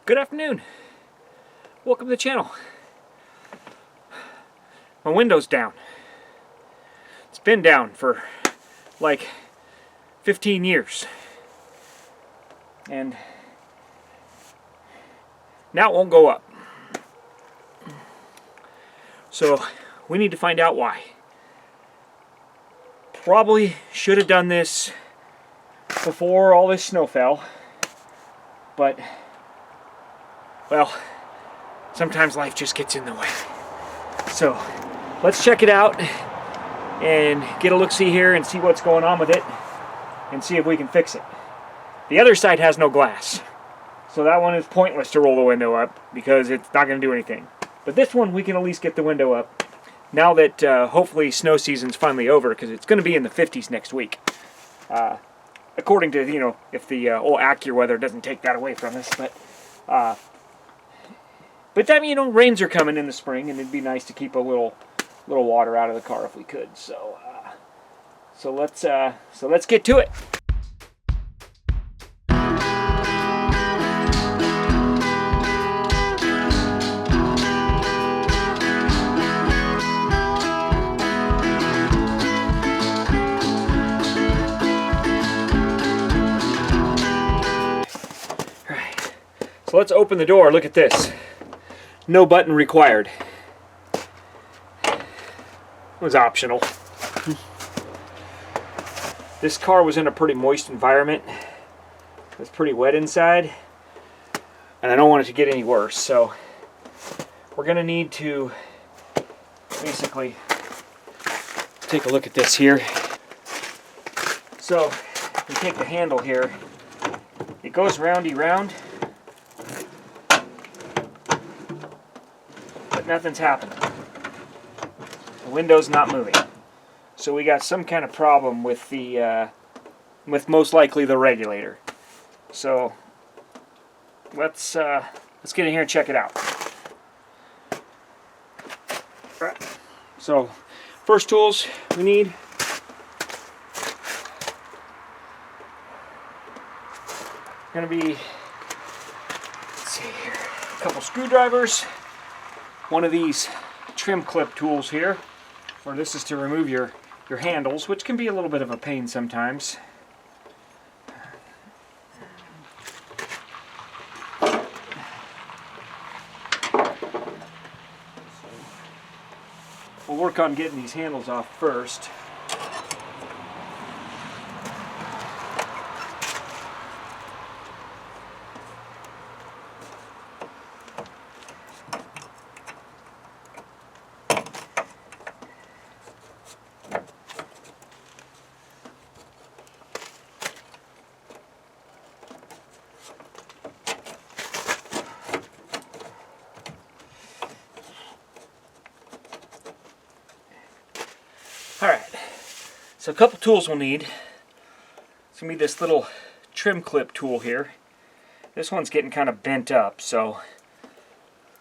Good afternoon. Welcome to the channel. My window's down. It's been down for like 15 years. And now it won't go up. So we need to find out why. Probably should have done this before all this snow fell. But well, sometimes life just gets in the way. So let's check it out and get a look-see here and see what's going on with it and see if we can fix it. The other side has no glass, so that one is pointless to roll the window up because it's not going to do anything. But this one we can at least get the window up now that hopefully snow season's finally over, because it's going to be in the 50s next week. According to, you know, if the old AccuWeather doesn't take that away from us. But that, you know, rains are coming in the spring, and it'd be nice to keep a little water out of the car if we could. So let's get to it. All right. So let's open the door. Look at this. No button required. It was optional. This car was in a pretty moist environment. It's pretty wet inside, and I don't want it to get any worse. So we're going to need to basically take a look at this here. So we take the handle here. It goes roundy round. Nothing's happening. The window's not moving. So we got some kind of problem with the with most likely the regulator. So let's get in here and check it out. All right. So first tools we need. Gonna be, let's see here, a couple screwdrivers. One of these trim clip tools here, where this is to remove your handles, which can be a little bit of a pain sometimes. We'll work on getting these handles off first. Alright, so a couple tools we'll need. It's going to be this little trim clip tool here. This one's getting kind of bent up, so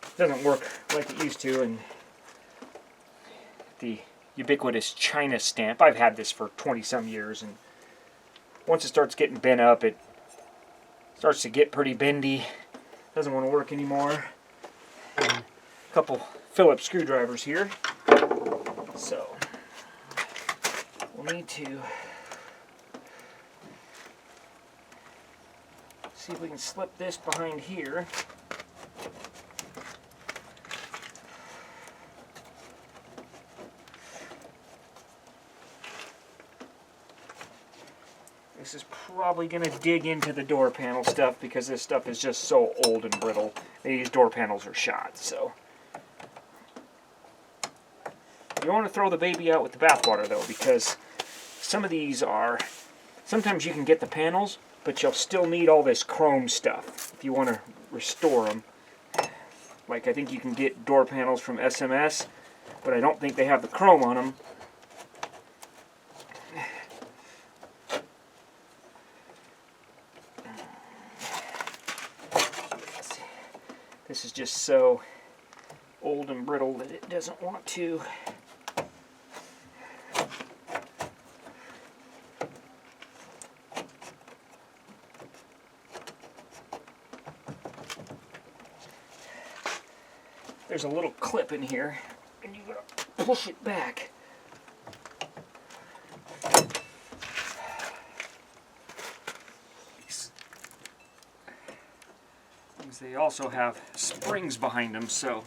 it doesn't work like it used to. And the ubiquitous China stamp, I've had this for 20-some years, and once it starts getting bent up, it starts to get pretty bendy. Doesn't want to work anymore. And a couple Phillips screwdrivers here. So we'll need to see if we can slip this behind here. This is probably going to dig into the door panel stuff because this stuff is just so old and brittle. These door panels are shot, so you don't want to throw the baby out with the bathwater though, because some of these are, sometimes you can get the panels, but you'll still need all this chrome stuff if you want to restore them. Like I think you can get door panels from SMS, but I don't think they have the chrome on them. This is just so old and brittle that it doesn't want to. there's a little clip in here, and you gotta push it back. They also have springs behind them, so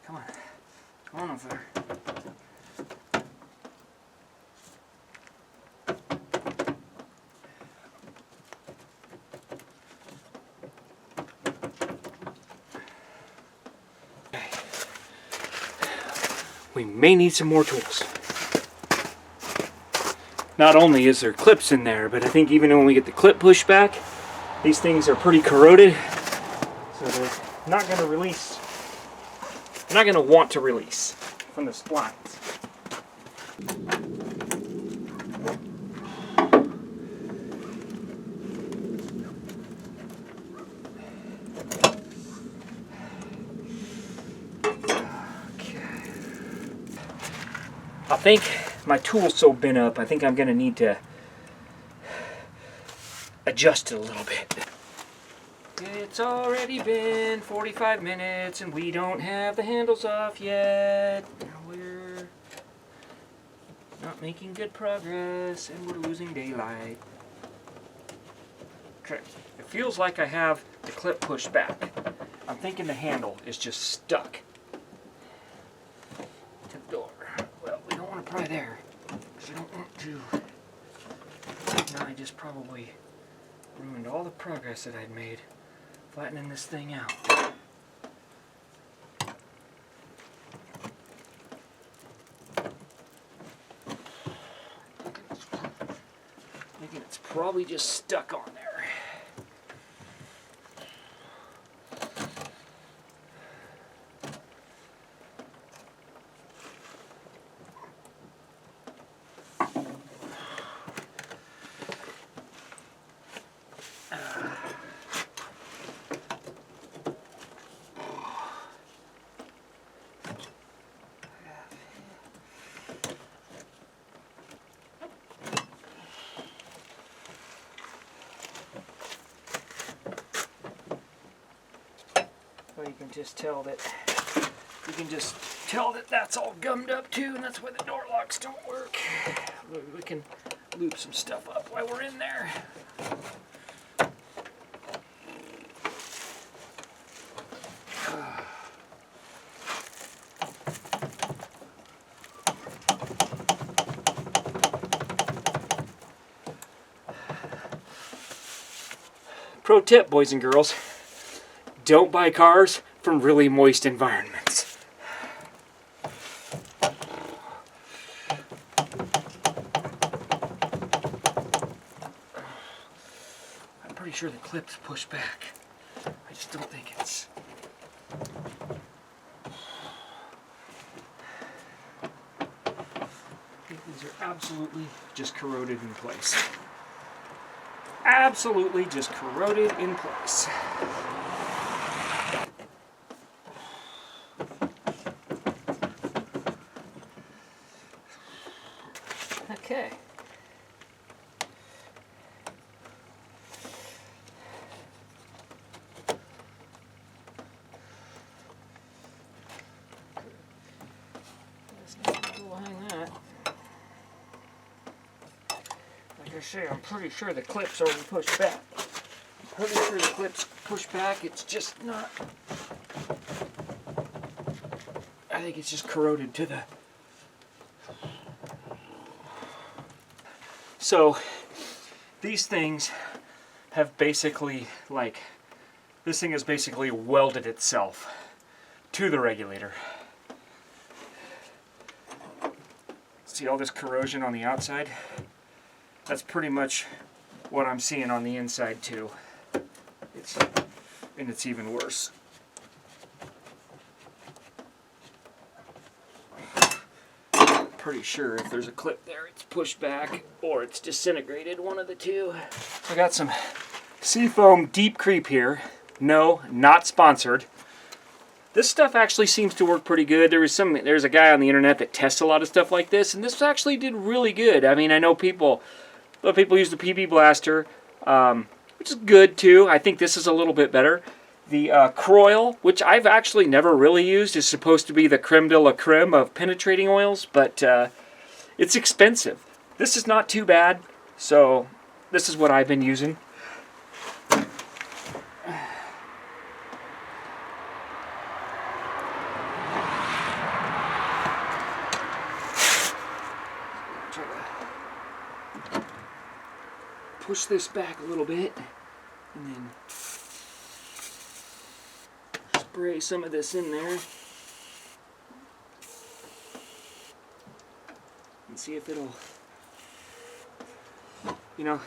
come on over there. We may need some more tools. Not only is there clips in there, but I think even when we get the clip pushed back, these things are pretty corroded, so they're not going to release. They're not going to want to release from the splines. I think my tool's so bent up, I think I'm going to need to adjust it a little bit. It's already been 45 minutes and we don't have the handles off yet. We're not making good progress and we're losing daylight. Okay, it feels like I have the clip pushed back. I'm thinking the handle is just stuck to the door. Well, we don't want to pry there because I don't want to. Now I just probably ruined all the progress that I'd made flattening this thing out. Thinking it's probably just stuck on there. You can just tell that that's all gummed up too, and that's why the door locks don't work. We can lube some stuff up while we're in there. Pro tip, boys and girls. Don't buy cars from really moist environments. I'm pretty sure the clip's pushed back. I just don't think it's... I think these are absolutely just corroded in place. Absolutely just corroded in place. Okay. Like I say, I'm pretty sure the clip's already pushed back. I'm pretty sure the clip's pushed back. It's just not. I think it's just corroded to the. So these things have basically, like, this thing has basically welded itself to the regulator. See all this corrosion on the outside? That's pretty much what I'm seeing on the inside too. And it's even worse. Pretty sure if there's a clip there, it's pushed back or it's disintegrated, one of the two. So I got some Seafoam Deep Creep here. No, not sponsored. This stuff actually seems to work pretty good. There's a guy on the internet that tests a lot of stuff like this, and this actually did really good. I mean, I know a lot of people use the PB Blaster, which is good too. I think this is a little bit better. The Croil, which I've actually never really used, is supposed to be the creme de la creme of penetrating oils, but it's expensive. This is not too bad, so this is what I've been using. Push this back a little bit and then spray some of this in there and see if it'll, you know,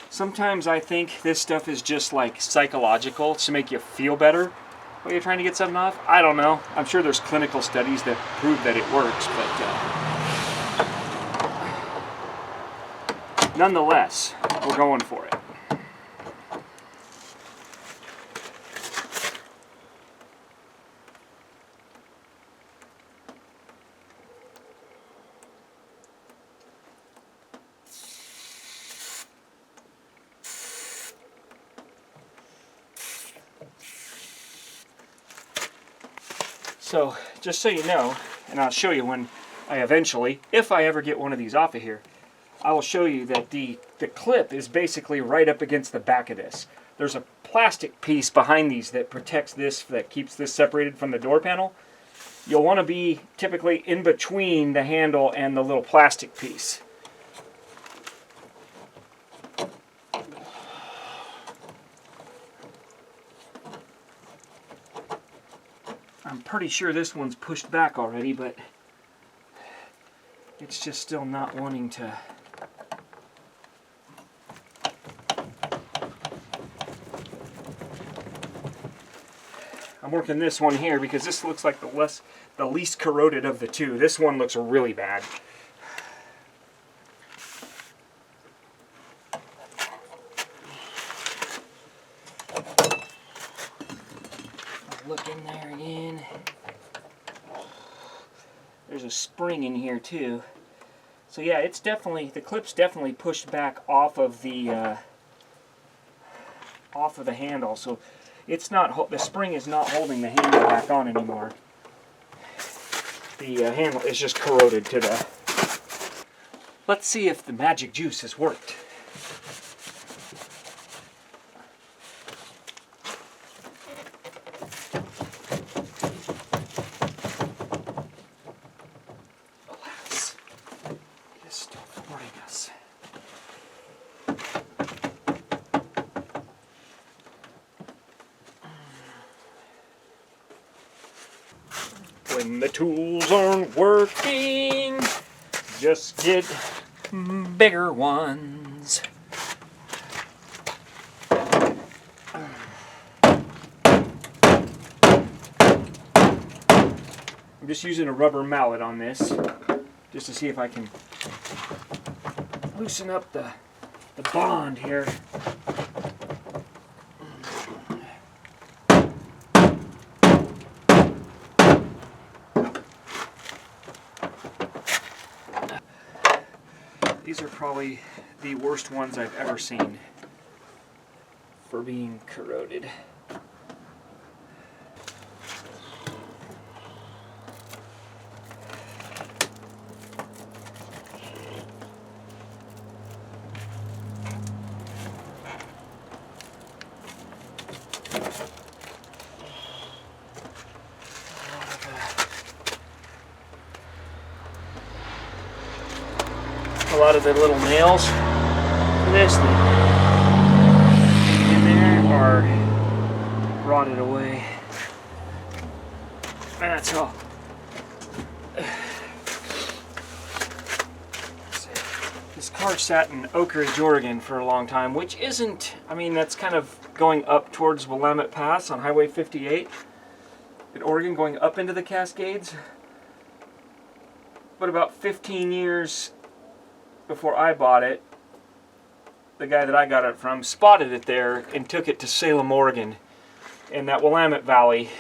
sometimes I think this stuff is just like psychological to make you feel better when you're trying to get something off. I don't know. I'm sure there's clinical studies that prove that it works, but nonetheless, we're going for it. So, just so you know, and I'll show you when I eventually, if I ever get one of these off of here, I will show you that the clip is basically right up against the back of this. There's a plastic piece behind these that protects this, that keeps this separated from the door panel. You'll want to be typically in between the handle and the little plastic piece. I'm pretty sure this one's pushed back already, but it's just still not wanting to. I'm working this one here because this looks like the least corroded of the two. This one looks really bad. I'll look in there again. There's a spring in here too. So yeah, it's definitely, the clip's definitely pushed back off of the handle. So it's not, the spring is not holding the handle back on anymore. The handle is just corroded to the. Let's see if the magic juice has worked. Alas, it is still thwarting us. When the tools aren't working, just get bigger ones. I'm just using a rubber mallet on this, just to see if I can loosen up the bond here. These are probably the worst ones I've ever seen for being corroded. A lot of the little nails for this in there are rotted away. That's all. This car sat in Oak Ridge, Oregon for a long time, which isn't, I mean, that's kind of going up towards Willamette Pass on Highway 58 in Oregon, going up into the Cascades. But about 15 years before I bought it, the guy that I got it from spotted it there and took it to Salem, Oregon, in that Willamette Valley.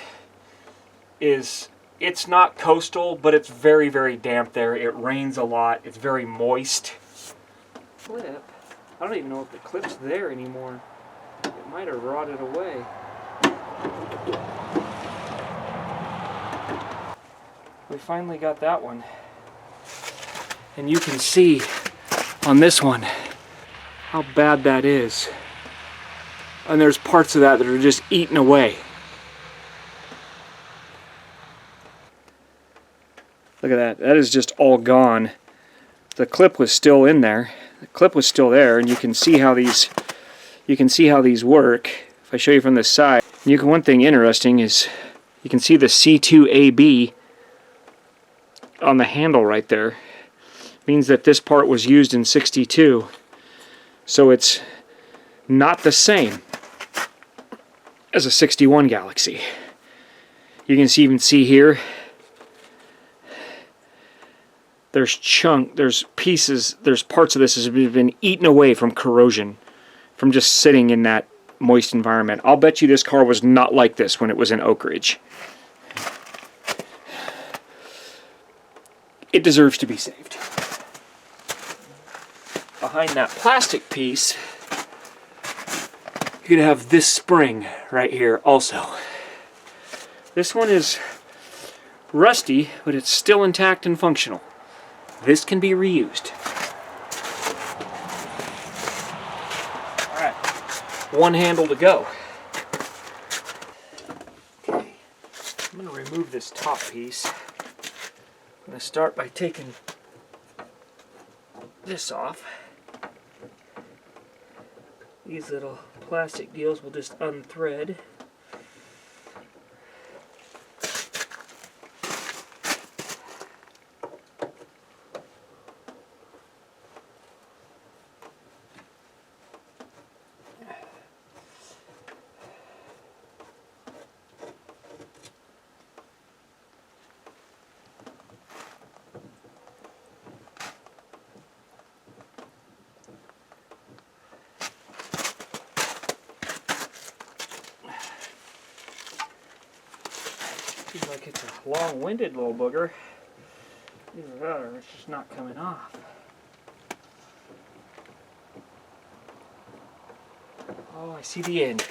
is it's not coastal, but it's very, very damp there. It rains a lot. It's very moist. Clip. I don't even know if the clip's there anymore. It might have rotted away. We finally got that one. And you can see on this one how bad that is. And there's parts of that are just eaten away. Look at that. That is just all gone. The clip was still in there. The clip was still there, and you can see how these work. If I show you from this side, one thing interesting is you can see the C2AB on the handle right there. Means that this part was used in '62. So it's not the same as a '61 Galaxie. You can even see here, there's pieces, there's parts of this that have been eaten away from corrosion, from just sitting in that moist environment. I'll bet you this car was not like this when it was in Oak Ridge. It deserves to be saved. Behind that plastic piece, you're going to have this spring right here also. This one is rusty, but it's still intact and functional. This can be reused. Alright, one handle to go. Okay, I'm going to remove this top piece. I'm going to start by taking this off. These little plastic deals will just unthread. Seems like it's a long-winded little booger. Either that or it's just not coming off. Oh, I see the end.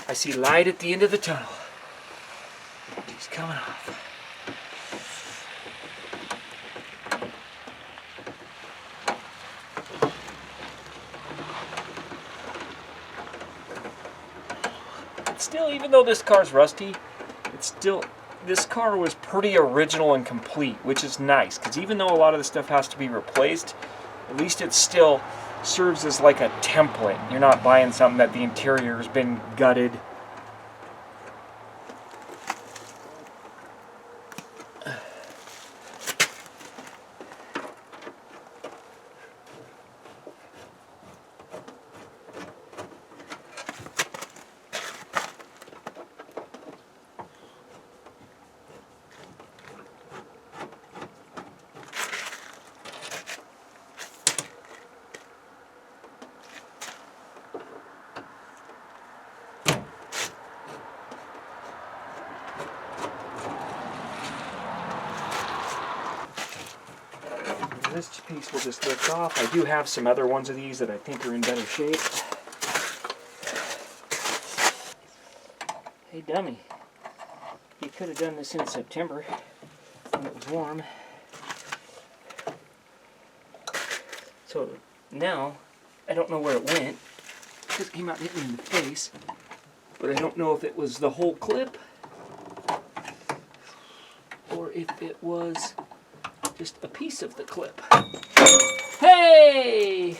I see light at the end of the tunnel. He's coming off. It's still, even though this car's rusty, it's still, this car was pretty original and complete, which is nice, because even though a lot of the stuff has to be replaced, at least it still serves as like a template. You're not buying something that the interior has been gutted. This piece will just lift off. I do have some other ones of these that I think are in better shape. Hey dummy, you could have done this in September when it was warm. So now, I don't know where it went, because it came out and hit me in the face, but I don't know if it was the whole clip, or if it was just a piece of the clip. Hey!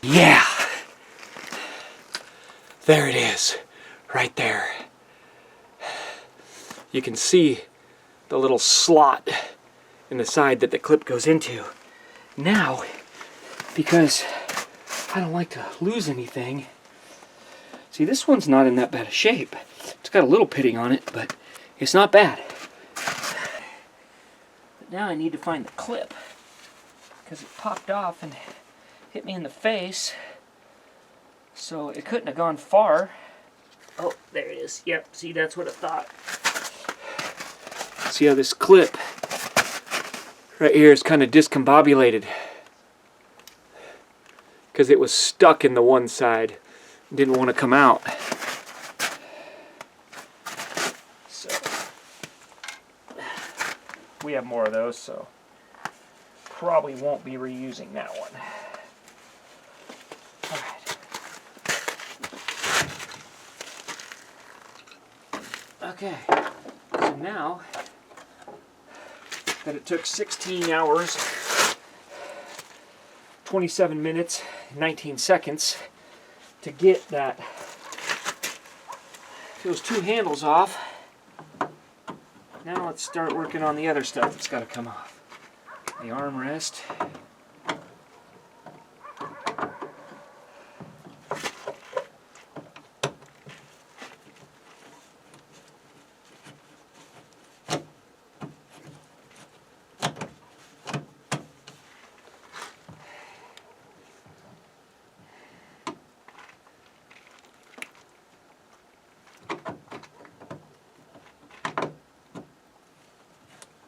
Yeah! There it is, right there. You can see the little slot in the side that the clip goes into. Now, because I don't like to lose anything, see, this one's not in that bad a shape. It's got a little pitting on it, but it's not bad. Now I need to find the clip, because it popped off and hit me in the face, so it couldn't have gone far. Oh, there it is. Yep, see, that's what I thought. See how this clip right here is kind of discombobulated because it was stuck in the one side. Didn't want to come out. So we have more of those, so probably won't be reusing that one. All right. Okay, so now that it took 16 hours, 27 minutes, 19 seconds to get those two handles off, now let's start working on the other stuff that's got to come off. The armrest.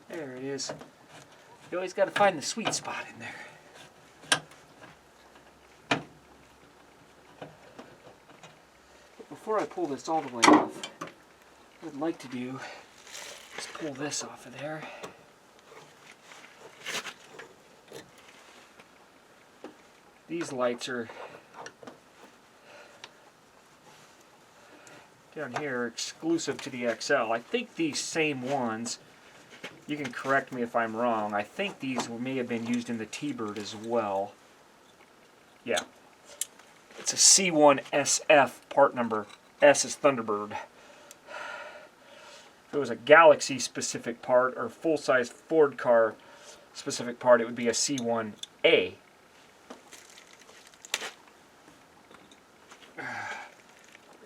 There it is. You always got to find the sweet spot in there. But before I pull this all the way off, what I'd like to do is pull this off of there. These lights are down here exclusive to the XL. I think these same ones, you can correct me if I'm wrong, I think these may have been used in the T-Bird as well. Yeah. It's a C1SF part number. S is Thunderbird. If it was a Galaxie specific part or full-size Ford car specific part, it would be a C1A.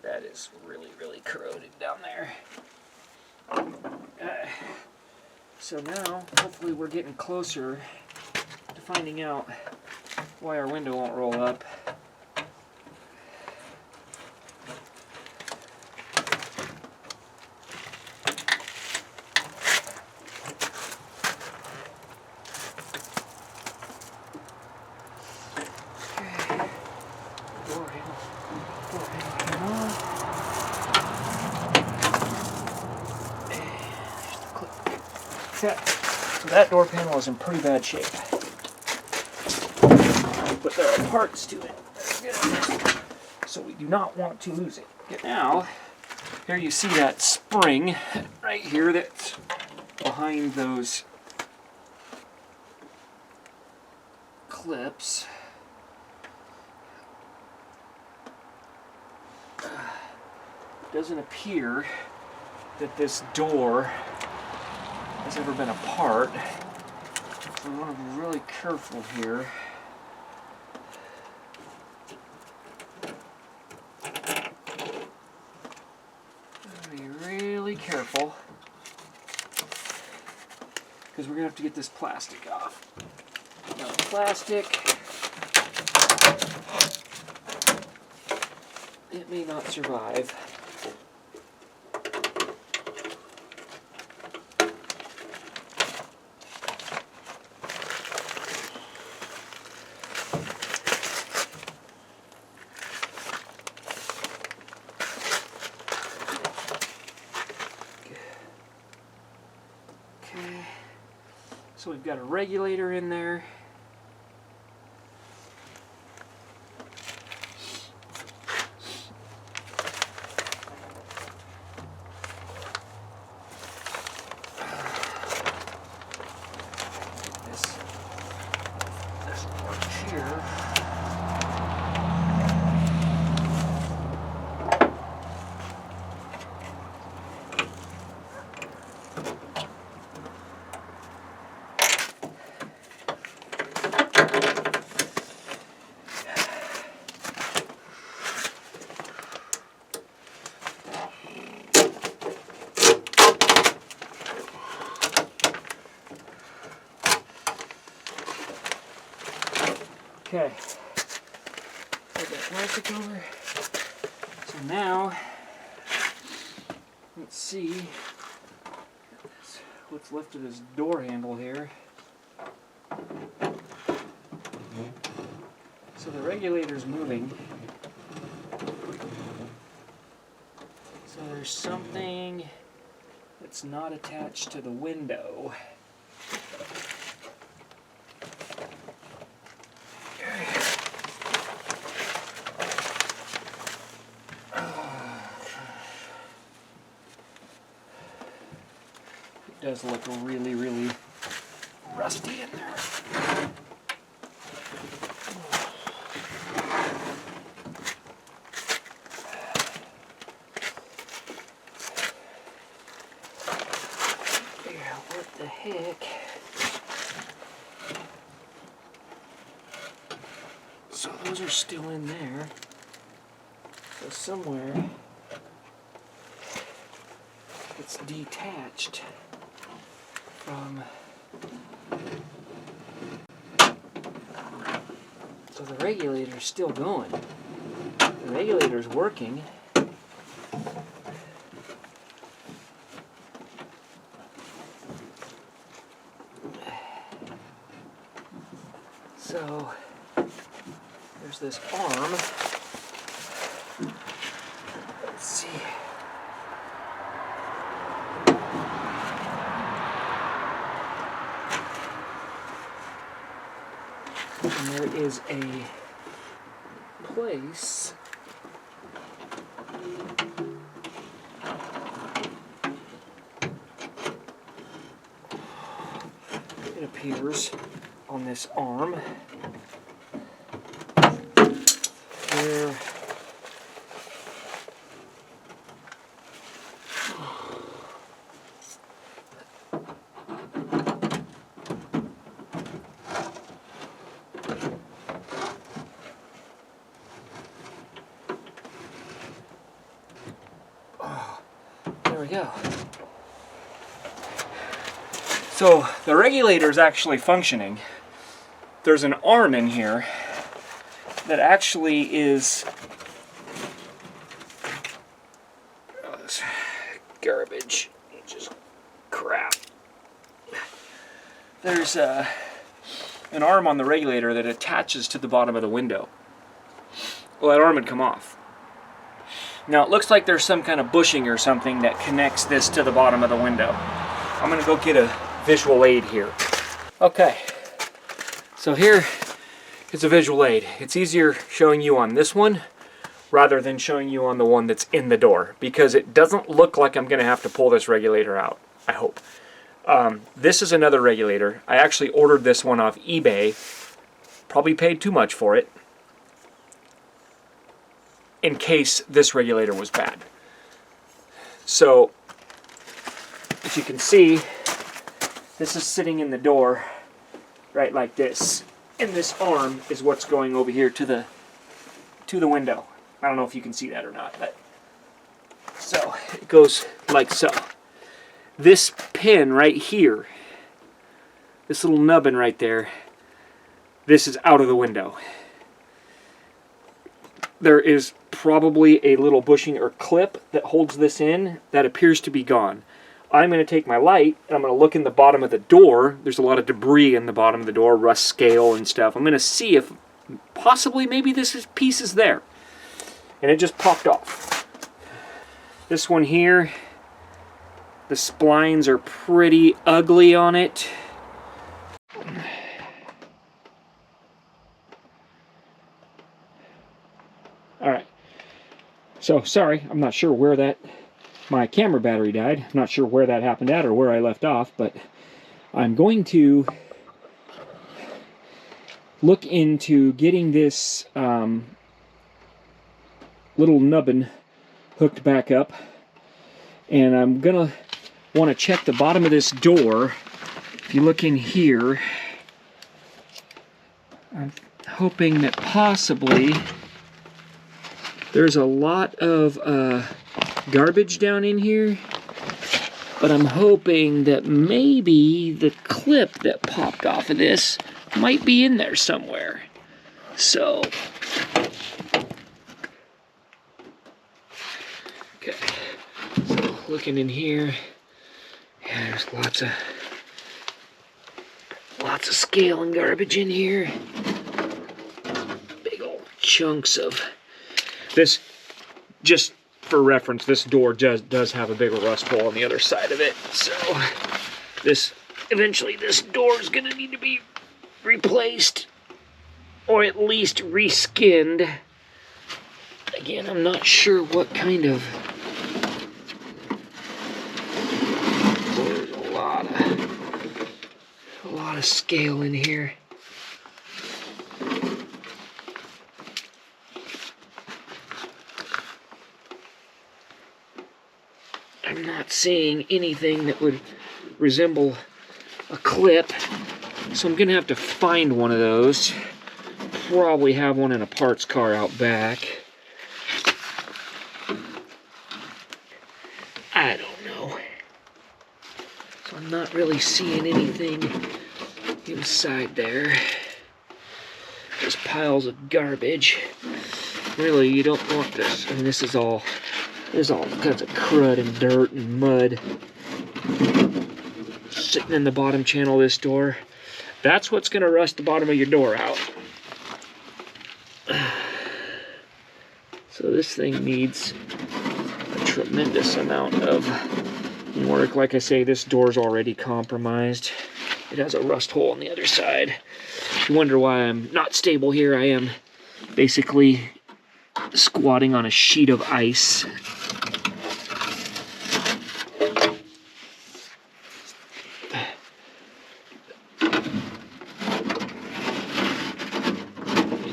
That is really, really corroded down there. So now, hopefully we're getting closer to finding out why our window won't roll up. So that door panel is in pretty bad shape. But there are parts to it that are good. So we do not want to lose it. Now, here you see that spring right here that's behind those clips. It doesn't appear that this door has ever been apart. So we want to be really careful here. Be really careful, because we're going to have to get this plastic off. Now the plastic, it may not survive. So we've got a regulator in there. This works here. Okay, put that plastic over. So now Let's see what's left of this door handle here. So the regulator's moving. So there's something that's not attached to the window. It does look really, really rusty in there. What the heck? So those are still in there. So somewhere it's detached from. So the regulator's still going. The regulator's working. So there's this arm. Let's see. And there is a place it appears on this arm where there we go. So the regulator is actually functioning. There's an arm in here that actually is this garbage, just crap. There's an arm on the regulator that attaches to the bottom of the window. Well, that arm would come off. Now it looks like there's some kind of bushing or something that connects this to the bottom of the window. I'm gonna go get a visual aid here. Okay, so here is a visual aid. It's easier showing you on this one rather than showing you on the one that's in the door, because it doesn't look like I'm gonna have to pull this regulator out, I hope. This is another regulator. I actually ordered this one off eBay, probably paid too much for it, in case this regulator was bad. So, as you can see, this is sitting in the door, right like this. And this arm is what's going over here to the window. I don't know if you can see that or not, but so it goes like so. This pin right here, this little nubbin right there, this is out of the window. There is probably a little bushing or clip that holds this in that appears to be gone. I'm going to take my light and I'm going to look in the bottom of the door. There's a lot of debris in the bottom of the door, rust scale and stuff. I'm going to see if possibly maybe this piece is there. And it just popped off. This one here, the splines are pretty ugly on it. Alright, so sorry, I'm not sure where my camera battery died. I'm not sure where that happened at or where I left off, but I'm going to look into getting this little nubbin hooked back up, and I'm gonna want to check the bottom of this door. If you look in here, I'm hoping that possibly there's a lot of garbage down in here, but I'm hoping that maybe the clip that popped off of this might be in there somewhere. So, okay, so looking in here. Yeah, there's lots of scale and garbage in here. Big old chunks of this. Just for reference, this door does have a bigger rust hole on the other side of it. So eventually this door is gonna need to be replaced, or at least reskinned. Again, I'm not sure what kind of. There's a lot of scale in here. I'm not seeing anything that would resemble a clip, so I'm gonna have to find one of those. Probably have one in a parts car out back. I don't know. So I'm not really seeing anything inside there. There's piles of garbage. Really, you don't want this. And this is all, there's all kinds of crud and dirt and mud sitting in the bottom channel of this door. That's what's gonna rust the bottom of your door out. So this thing needs a tremendous amount of work. Like I say, this door's already compromised. It has a rust hole on the other side. If you wonder why I'm not stable here, I am basically squatting on a sheet of ice.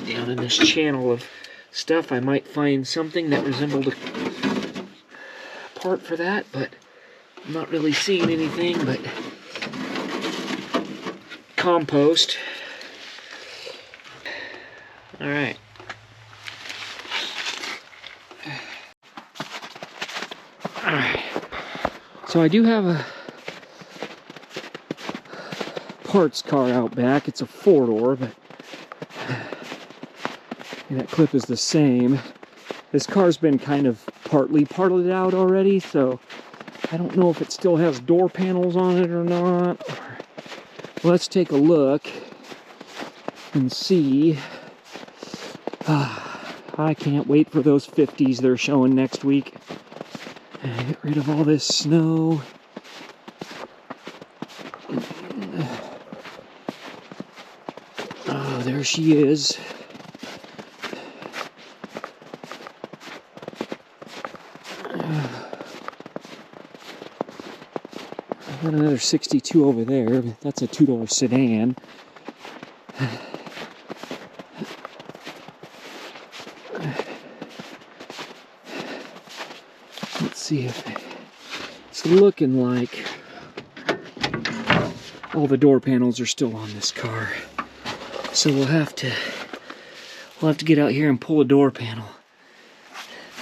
Down in this channel of stuff, I might find something that resembled a part for that, but I'm not really seeing anything but compost. All right. All right. So I do have a parts car out back. It's a 4-door, but and that clip is the same. This car's been kind of partly parted out already, so I don't know if it still has door panels on it or not. Let's take a look and see. I can't wait for those 50s they're showing next week. And get rid of all this snow. Oh, there she is. Got another 62 over there, but that's a 2-door sedan. Let's see if it's looking like all the door panels are still on this car. So we'll have to get out here and pull a door panel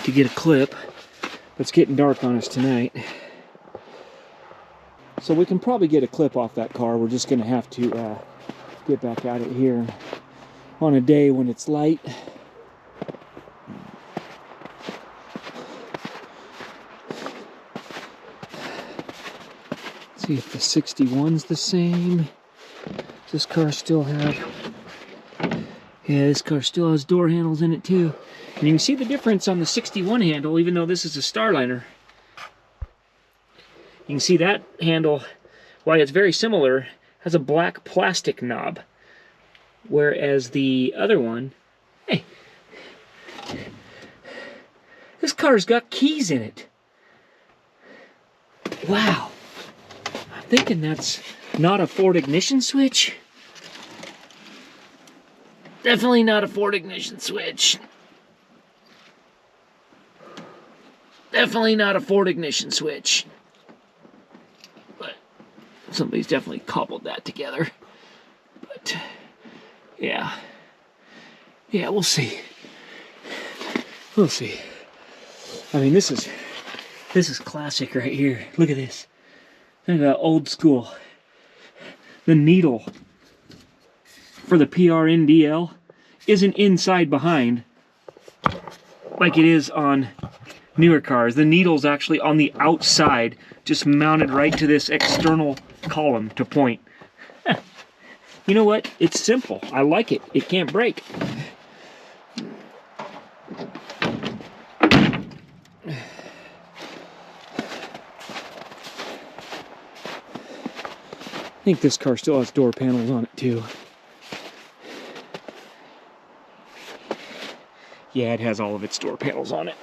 to get a clip. It's getting dark on us tonight. So we can probably get a clip off that car. We're just going to have to get back at it here on a day when it's light. Let's see if the 61's the same. Does this car still have... Yeah, this car still has door handles in it too. And you can see the difference on the 61 handle, even though this is a Starliner. You can see that handle, while it's very similar, has a black plastic knob. Whereas the other one, hey, this car's got keys in it. Wow. I'm thinking that's not a Ford ignition switch. Definitely not a Ford ignition switch. Definitely not a Ford ignition switch. Somebody's definitely cobbled that together. But yeah, we'll see. We'll see. I mean, this is classic right here. Look at this. Look at that old school. The needle for the PRNDL isn't inside behind like it is on newer cars. The needle's actually on the outside, just mounted right to this external column to point. You know what? It's simple. I like it. It can't break. I think this car still has door panels on it too. Yeah, it has all of its door panels on it.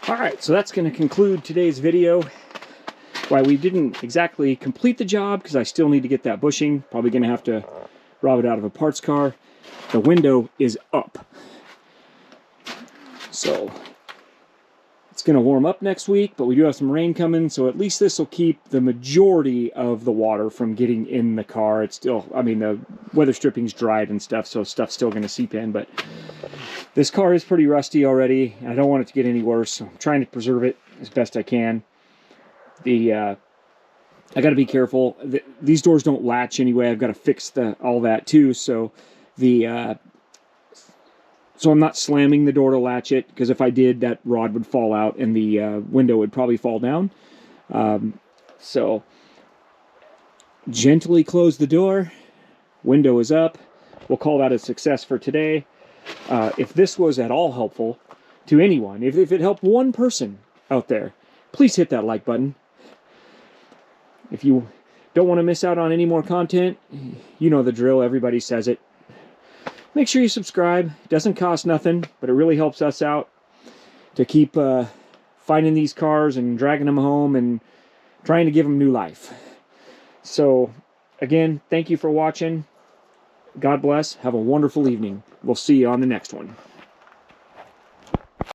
Alright, so that's going to conclude today's video. Why we didn't exactly complete the job, because I still need to get that bushing. Probably going to have to rob it out of a parts car. The window is up. So, it's going to warm up next week, but we do have some rain coming, so at least this will keep the majority of the water from getting in the car. It's still, I mean, the weather stripping's dried and stuff, so stuff's still going to seep in, but this car is pretty rusty already, and I don't want it to get any worse, so I'm trying to preserve it as best I can. I got to be careful. These doors don't latch anyway. I've got to fix all that too, so so I'm not slamming the door to latch it, because if I did, that rod would fall out and the window would probably fall down. So gently close the door. Window is up. We'll call that a success for today. If this was at all helpful to anyone, if it helped one person out there, please hit that like button. If you don't want to miss out on any more content, you know the drill, everybody says it. Make sure you subscribe. It doesn't cost nothing, but it really helps us out to keep finding these cars and dragging them home and trying to give them new life. So, again, thank you for watching. God bless. Have a wonderful evening. We'll see you on the next one.